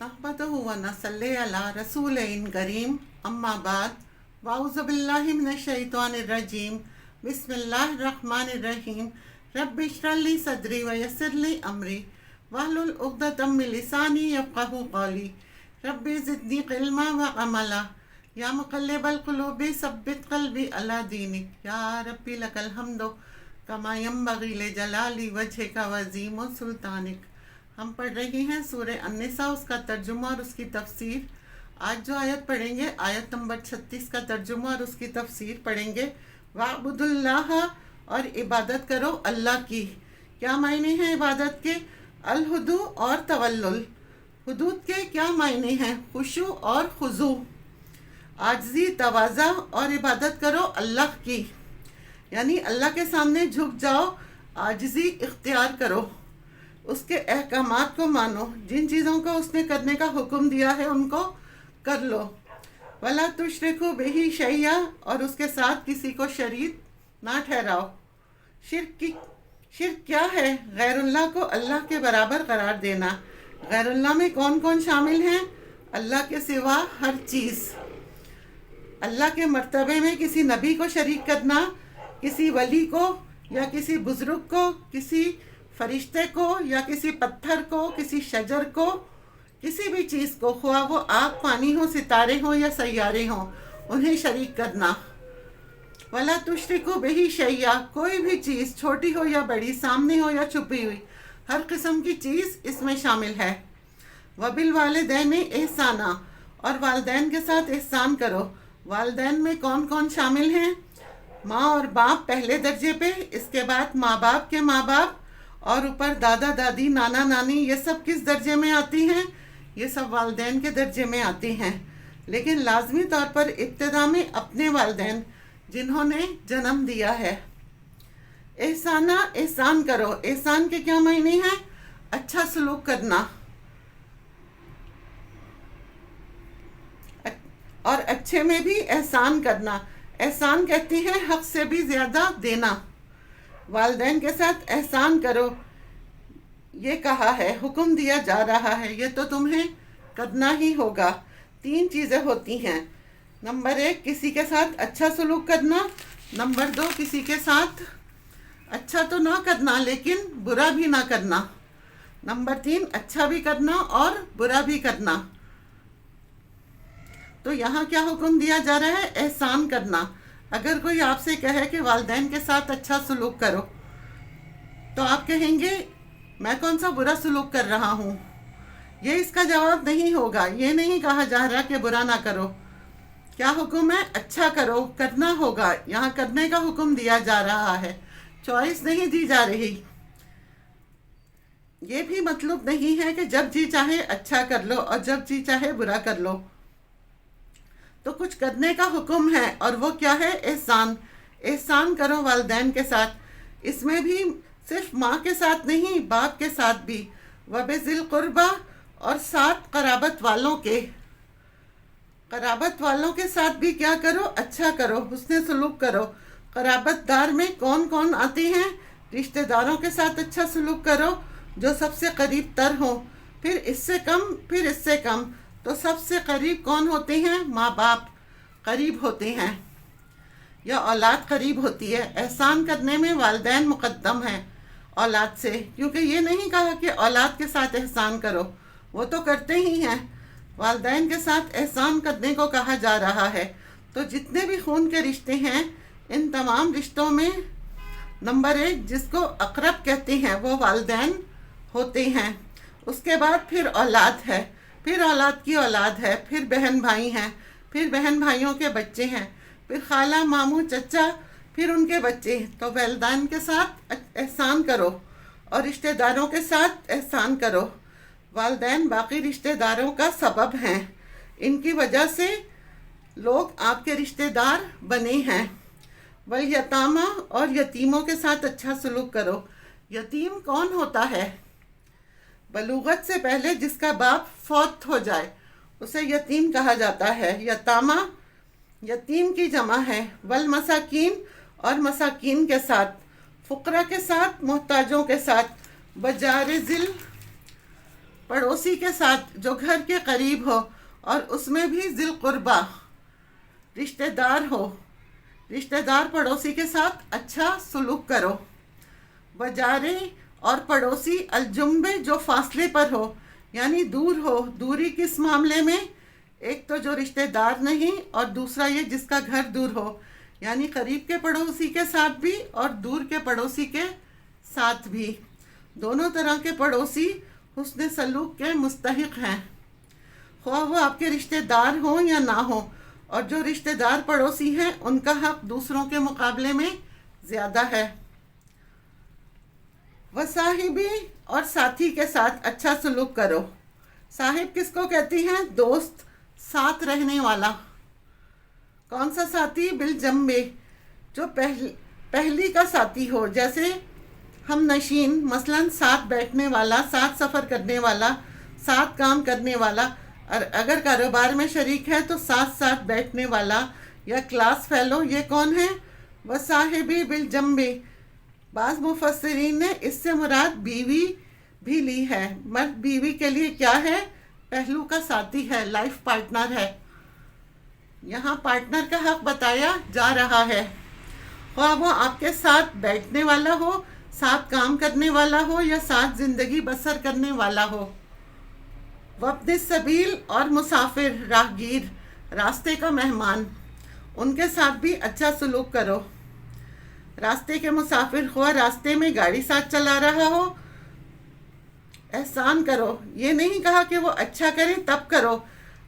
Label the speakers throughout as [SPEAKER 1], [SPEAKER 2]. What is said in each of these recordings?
[SPEAKER 1] नहमदुहु व नसल्ली अला रसूलिन करीम अम्मा बाद वाउज़ु बिल्लाहि मिनश शैतानिर रजीम बिस्मिल्लाहिर रहमानिर रहीम रब्बि इश्रह ली सदरी व यस्सिर ली अमरी वहलुल उक़दतम मिन लिसानी यफ़क़हू क़ौली रब्बि ज़िदनी इल्मा व अमला या मुक़ल्लिबल क़ुलूबि सब्बित क़ल्बी अला दीनिक या रब्बी लकल हम्दु कमा यंबग़ी लिजलाली वजहिका व अज़ीमि सुल्तानिक। हम पढ़ रही हैं सूरह अन्निसा, उसका तर्जुमा और उसकी तफसीर। आज जो आयत पढ़ेंगे आयत नंबर 36 का तर्जुमा और उसकी तफसीर पढ़ेंगे। वाबुदुल्लाह, और इबादत करो अल्लाह की। क्या मायने हैं इबादत के? अल-हुदू और तवल्लुल। हुदूद के क्या मायने हैं? खुशू और खुजू, आजजी, तवाज़ा, और इबादत करो अल्लाह की, यानी अल्लाह के सामने झुक जाओ, आजजी इख्तियार करो, उसके अहकामात को मानो, जिन चीज़ों को उसने करने का हुक्म दिया है उनको कर लो। वला तुशरिकू बिही शैया, और उसके साथ किसी को शरीक ना ठहराओ। शिर्क क्या है? गैरुल्लाह को अल्लाह के बराबर करार देना। गैरुल्लाह में कौन कौन शामिल हैं? अल्लाह के सिवा हर चीज़। अल्लाह के मर्तबे में किसी नबी को शरीक करना, किसी वली को या किसी बुजुर्ग को, किसी फरिश्ते को या किसी पत्थर को, किसी शजर को, किसी भी चीज़ को, ख्वाह वो आग, पानी हो, सितारे हों या सैयारे हों, उन्हें शरीक करना। वला तुशरिकू बिही शैया, कोई भी चीज़ छोटी हो या बड़ी, सामने हो या छुपी हुई, हर किस्म की चीज़ इसमें शामिल है। वबिल वालिदैन एहसाना, और वालिदैन के साथ एहसान करो। वालिदैन में कौन कौन शामिल हैं? माँ और बाप पहले दर्जे पे, इसके बाद माँ बाप के माँ बाप, और ऊपर दादा दादी, नाना नानी। ये सब किस दर्जे में आती हैं? ये सब वालिदैन के दर्जे में आती हैं, लेकिन लाजमी तौर पर इब्तिदा में अपने वालिदैन जिन्होंने जन्म दिया है। एहसाना, एहसान करो। एहसान के क्या मायने हैं? अच्छा सलूक करना, और अच्छे में भी एहसान करना। एहसान कहती हैं हक से भी ज़्यादा देना। वालिदैन के साथ एहसान करो, ये कहा है, हुक्म दिया जा रहा है, ये तो तुम्हें करना ही होगा। 3 चीज़ें होती हैं। नंबर 1, किसी के साथ अच्छा सलूक करना। नंबर 2, किसी के साथ अच्छा तो ना करना लेकिन बुरा भी ना करना। नंबर 3, अच्छा भी करना और बुरा भी करना। तो यहाँ क्या हुक्म दिया जा रहा है? एहसान करना। अगर कोई आपसे कहे कि वालिदैन के साथ अच्छा सलूक करो, तो आप कहेंगे मैं कौन सा बुरा सलूक कर रहा हूँ? ये इसका जवाब नहीं होगा। ये नहीं कहा जा रहा कि बुरा ना करो। क्या हुक्म है? अच्छा करो, करना होगा। यहाँ करने का हुक्म दिया जा रहा है, चॉइस नहीं दी जा रही। ये भी मतलब नहीं है कि जब जी चाहे अच्छा कर लो और जब जी चाहे बुरा कर लो। तो कुछ करने का हुक्म है, और वो क्या है? एहसान। एहसान करो वालिदैन के साथ। इसमें भी सिर्फ माँ के साथ नहीं, बाप के साथ भी। वबिज़िल क़ुरबा, और साथ क़राबत वालों के। क़राबत वालों के साथ भी क्या करो? अच्छा करो, हुस्न सलूक करो। क़राबतदार में कौन कौन आते हैं? रिश्तेदारों के साथ अच्छा सलूक करो जो सबसे करीब तर हो, फिर इससे कम, फिर इससे कम। तो सबसे करीब कौन होते हैं? माँ बाप करीब होते हैं, या औलाद करीब होती है। एहसान करने में वालिदैन मुक़द्दम है औलाद से, क्योंकि ये नहीं कहा कि औलाद के साथ एहसान करो, वो तो करते ही हैं। वालिदैन के साथ एहसान करने को कहा जा रहा है। तो जितने भी खून के रिश्ते हैं, इन तमाम रिश्तों में नंबर 1 जिसको अक़रब कहते हैं वो वालिदैन होते हैं। उसके बाद फिर औलाद है, फिर औलाद की औलाद है, फिर बहन भाई हैं, फिर बहन भाइयों के बच्चे हैं, फिर खाला, मामू, चचा, फिर उनके बच्चे। तो वालिदैन के साथ एहसान करो और रिश्तेदारों के साथ एहसान करो। वालिदैन बाकी रिश्तेदारों का सबब हैं, इनकी वजह से लोग आपके रिश्तेदार बने हैं। वल यतामा, और यतीमों के साथ अच्छा सलूक करो। यतीम कौन होता है? बलूगत से पहले जिसका बाप फौत हो जाए उसे यतीम कहा जाता है। यतामा यतीम की जमा है। वल मसाकीन, और मसाकीन के साथ, फुकरा के साथ, मोहताजों के साथ। बजारे ज़िल پڑوسی کے ساتھ جو گھر کے قریب ہو اور اس میں بھی ذی القربہ رشتہ دار ہو، رشتہ دار پڑوسی کے ساتھ اچھا سلوک کرو۔ بجارے اور پڑوسی الجنبے جو فاصلے پر ہو، یعنی دور ہو۔ دوری کس معاملے میں؟ ایک تو جو رشتہ دار نہیں، اور دوسرا یہ جس کا گھر دور ہو، یعنی قریب کے پڑوسی کے ساتھ بھی اور دور کے پڑوسی کے ساتھ بھی۔ دونوں طرح کے پڑوسی حسن سلوک کے مستحق ہیں، خواہ وہ آپ کے رشتہ دار ہوں یا نہ ہوں۔ اور جو رشتہ دار پڑوسی ہیں ان کا حق دوسروں کے مقابلے میں زیادہ ہے۔ وصاحبی اور ساتھی کے ساتھ اچھا سلوک کرو۔ صاحب کس کو کہتی ہیں؟ دوست، ساتھ رہنے والا۔ کون سا ساتھی؟ بالجنبے، جو پہلی کا ساتھی ہو، جیسے ہم نشین، مثلاً ساتھ بیٹھنے والا، ساتھ سفر کرنے والا، ساتھ کام کرنے والا، اور اگر کاروبار میں شریک ہے تو ساتھ ساتھ بیٹھنے والا یا کلاس فیلو۔ یہ کون ہے؟ وصاحبی بالجنبے۔ بعض مفسرین نے اس سے مراد بیوی بھی لی ہے۔ مرد بیوی کے لیے کیا ہے؟ پہلو کا ساتھی ہے، لائف پارٹنر ہے۔ یہاں پارٹنر کا حق بتایا جا رہا ہے، خواہ وہ آپ کے ساتھ بیٹھنے والا ہو، ساتھ کام کرنے والا ہو، یا ساتھ زندگی بسر کرنے والا ہو۔ وابن السبیل اور مسافر، راہگیر، راستے کا مہمان، ان کے ساتھ بھی اچھا سلوک کرو۔ راستے کے مسافر، خواہ راستے میں گاڑی ساتھ چلا رہا ہو، احسان کرو۔ یہ نہیں کہا کہ وہ اچھا کرے تب کرو،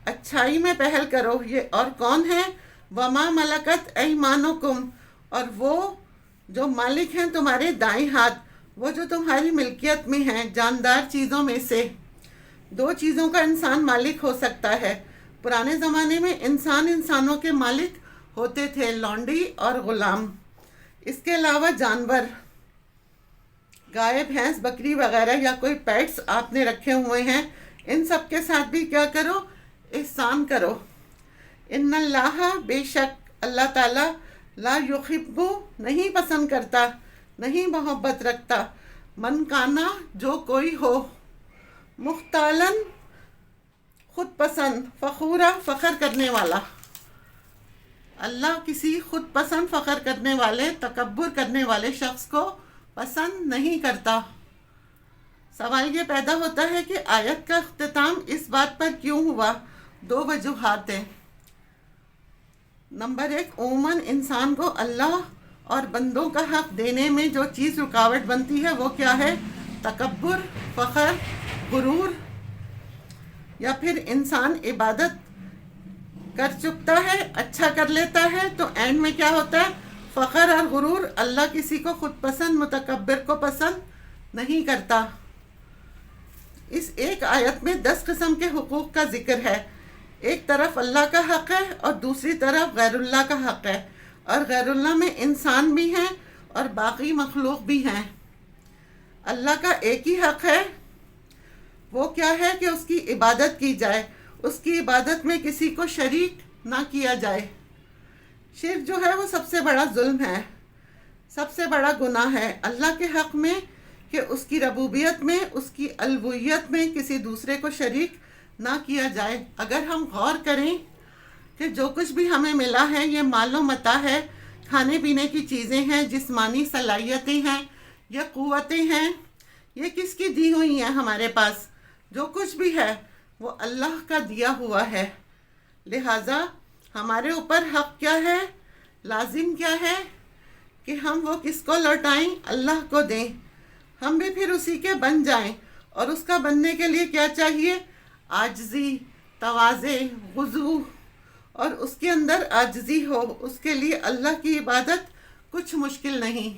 [SPEAKER 1] اچھائی میں پہل کرو۔ یہ اور کون ہے؟ وما ملکت ایمانکم، اور وہ جو مالک ہیں تمہارے دائیں ہاتھ، وہ جو تمہاری ملکیت میں ہیں جاندار چیزوں میں سے۔ دو چیزوں کا انسان مالک ہو سکتا ہے۔ پرانے زمانے میں انسانوں کے مالک ہوتے تھے، لونڈی اور غلام۔ اس کے علاوہ جانور، گائے، بھینس، بکری وغیرہ، یا کوئی پیٹس آپ نے رکھے ہوئے ہیں، ان سب کے ساتھ بھی کیا کرو؟ احسان کرو۔ ان اللہ، بے شک اللہ تعالیٰ، لا یحب، نہیں پسند کرتا، نہیں محبت رکھتا، من کانا، جو کوئی ہو، مختالن، خود پسند، فخورا، فخر کرنے والا۔ اللہ کسی خود پسند، فخر کرنے والے، تکبر کرنے والے شخص کو پسند نہیں کرتا۔ سوال یہ پیدا ہوتا ہے کہ آیت کا اختتام اس بات پر کیوں ہوا؟ دو وجوہات ہیں۔ نمبر 1، عموماً انسان کو اللہ اور بندوں کا حق دینے میں جو چیز رکاوٹ بنتی ہے وہ کیا ہے؟ تکبر، فخر، غرور۔ یا پھر انسان عبادت کر چکتا ہے، اچھا کر لیتا ہے، تو اینڈ میں کیا ہوتا ہے؟ فخر اور غرور۔ اللہ کسی کو خود پسند، متکبر کو پسند نہیں کرتا۔ اس ایک آیت میں 10 قسم کے حقوق کا ذکر ہے۔ ایک طرف اللہ کا حق ہے اور دوسری طرف غیر اللہ کا حق ہے، اور غیر اللہ میں انسان بھی ہیں اور باقی مخلوق بھی ہیں۔ اللہ کا ایک ہی حق ہے، وہ کیا ہے کہ اس کی عبادت کی جائے، اس کی عبادت میں کسی کو شریک نہ کیا جائے۔ شرک جو ہے وہ سب سے بڑا ظلم ہے، سب سے بڑا گناہ ہے اللہ کے حق میں، کہ اس کی ربوبیت میں، اس کی الوہیت میں کسی دوسرے کو شریک نہ کیا جائے۔ اگر ہم غور کریں کہ جو کچھ بھی ہمیں ملا ہے یہ مال و متاع ہے، کھانے پینے کی چیزیں ہیں، جسمانی صلاحیتیں ہیں، یہ قوتیں ہیں، یہ کس کی دی ہوئی ہیں ہمارے پاس؟ جو کچھ بھی ہے وہ اللہ کا دیا ہوا ہے۔ لہٰذا ہمارے اوپر حق کیا ہے، لازم کیا ہے کہ ہم وہ کس کو لوٹائیں؟ اللہ کو دیں۔ ہم بھی پھر اسی کے بن جائیں، اور اس کا بننے کے لیے کیا چاہیے؟ عاجزی، تواضع، خضوع، اور اس کے اندر عاجزی ہو۔ اس کے لیے اللہ کی عبادت کچھ مشکل نہیں۔